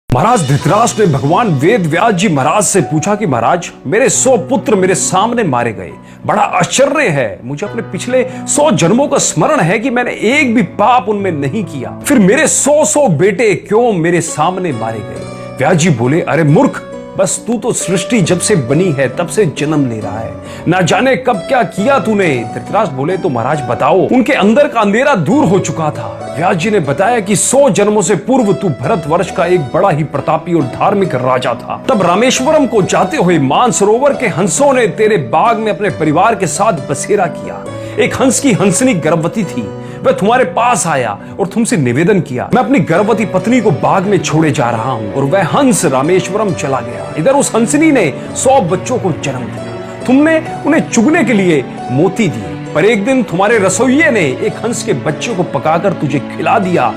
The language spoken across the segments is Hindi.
महाराज धृतराष्ट्र ने भगवान वेद व्यास जी महाराज से पूछा कि महाराज मेरे 100 पुत्र मेरे सामने मारे गए। बड़ा आश्चर्य है, मुझे अपने पिछले 100 जन्मों का स्मरण है कि मैंने एक भी पाप उनमें नहीं किया, फिर मेरे 100 बेटे क्यों मेरे सामने मारे गए। व्यास जी बोले, अरे मूर्ख, बस तू तो सृष्टि जब से बनी है तब से जन्म ले रहा है, ना जाने कब क्या किया तूने। धृतराष्ट्र बोले, तो महाराज बताओ। उनके अंदर का अंधेरा दूर हो चुका था। व्यास जी ने बताया कि 100 जन्मों से पूर्व तू भरतवर्ष का एक बड़ा ही प्रतापी और धार्मिक राजा था। तब रामेश्वरम को जाते हुए मानसरोवर के हंसों ने तेरे बाग में अपने परिवार के साथ बसेरा किया। एक हंस की हंसनी गर्भवती थी, वह तुम्हारे पास आया और तुमसे निवेदन किया, मैं अपनी गर्भवती पत्नी को बाग में छोड़े जा रहा हूँ। और वह हंस रामेश्वरम चला गया। इधर उस हंसनी ने 100 बच्चों को जन्म दिया। तुमने उन्हें चुगने के लिए मोती दिए, पर एक दिन तुम्हारे रसोइये ने एक हंस के बच्चे को पकाकर तुझे खिला दिया।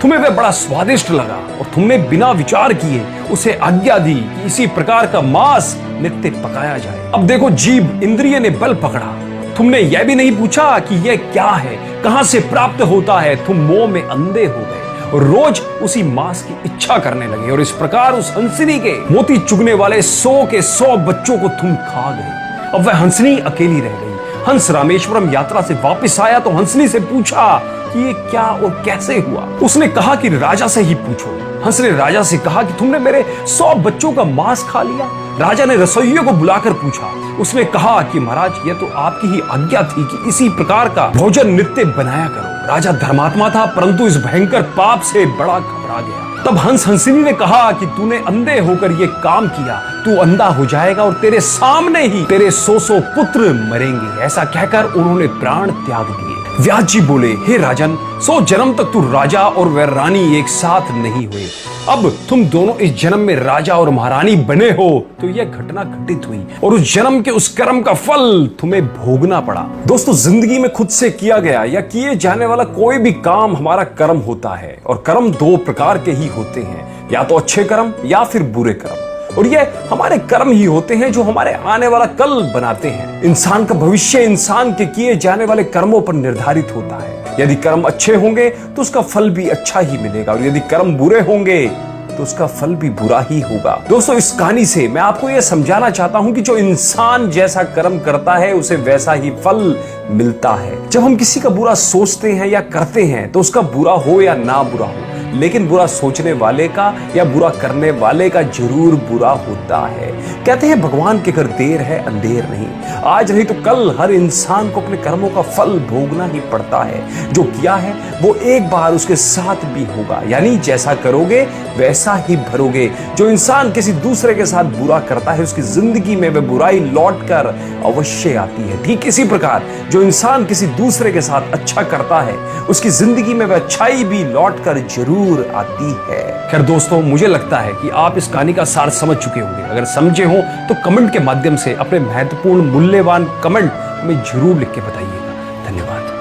तुम्हें वह बड़ा स्वादिष्ट लगा और तुमने बिना विचार किए उसे आज्ञा दी कि इसी प्रकार का मांस नित्य पकाया जाए। अब देखो, जीभ इंद्रिय ने बल पकड़ा, तुमने यह भी नहीं पूछा कि यह क्या है, कहां से प्राप्त होता है। तुम मोह में अंधे हो गए और रोज उसी मांस की इच्छा करने लगे और इस प्रकार उस हंसनी के मोती चुगने वाले 100 के 100 बच्चों को तुम खा गए। अब वह हंसनी अकेली रह गई। हंस रामेश्वरम यात्रा से वापस आया तो हंसनी से पूछा कि ये क्या और कैसे हुआ। उसने कहा कि राजा से ही पूछो। हंस ने राजा से कहा कि तुमने मेरे 100 बच्चों का मांस खा लिया। राजा ने रसोइये को बुलाकर पूछा। उसने कहा कि महाराज, यह तो आपकी ही आज्ञा थी कि इसी प्रकार का भोजन नित्य बनाया करो। राजा धर्मात्मा था, परंतु इस भयंकर पाप से बड़ा घबरा गया। तब हंस हंसनी ने कहा कि तूने अंधे होकर ये काम किया, तू अंधा हो जाएगा और तेरे सामने ही तेरे 100 पुत्र मरेंगे। ऐसा कहकर उन्होंने प्राण त्याग दिए। व्यास जी बोले, हे राजन, 100 जन्म तक तू राजा और वह रानी एक साथ नहीं हुए। अब तुम दोनों इस जन्म में राजा और महारानी बने हो तो यह घटना घटित हुई और उस जन्म के उस कर्म का फल तुम्हें भोगना पड़ा। दोस्तों, जिंदगी में खुद से किया गया या किए जाने वाला कोई भी काम हमारा कर्म होता है और कर्म 2 प्रकार के ही होते हैं, या तो अच्छे कर्म या फिर बुरे कर्म। और ये हमारे कर्म ही होते हैं जो हमारे आने वाला कल बनाते हैं। इंसान का भविष्य इंसान के किए जाने वाले कर्मों पर निर्धारित होता है। यदि कर्म अच्छे होंगे तो उसका फल भी अच्छा ही मिलेगा और यदि कर्म बुरे होंगे तो उसका फल भी बुरा ही होगा। दोस्तों, इस कहानी से मैं आपको यह समझाना चाहता हूं कि जो इंसान जैसा कर्म करता है उसे वैसा ही फल मिलता है। जब हम किसी का बुरा सोचते हैं या करते हैं तो उसका बुरा हो या ना बुरा हो, लेकिन बुरा सोचने वाले का या बुरा करने वाले का जरूर बुरा होता है। कहते हैं भगवान के घर देर है अंधेर नहीं, आज नहीं तो कल हर इंसान को अपने कर्मों का फल भोगना ही पड़ता है। जो किया है वो एक बार उसके साथ भी होगा, यानी जैसा करोगे वैसा ही भरोगे। जो इंसान किसी दूसरे के साथ बुरा करता है उसकी जिंदगी में वह बुराई लौट कर अवश्य आती है। ठीक इसी प्रकार जो इंसान किसी दूसरे के साथ अच्छा करता है उसकी जिंदगी में वह अच्छाई भी लौट कर जरूर आती है। खैर दोस्तों, मुझे लगता है कि आप इस कहानी का सार समझ चुके होंगे। अगर समझे हो तो कमेंट के माध्यम से अपने महत्वपूर्ण मूल्यवान कमेंट हमें जरूर लिख के बताइए।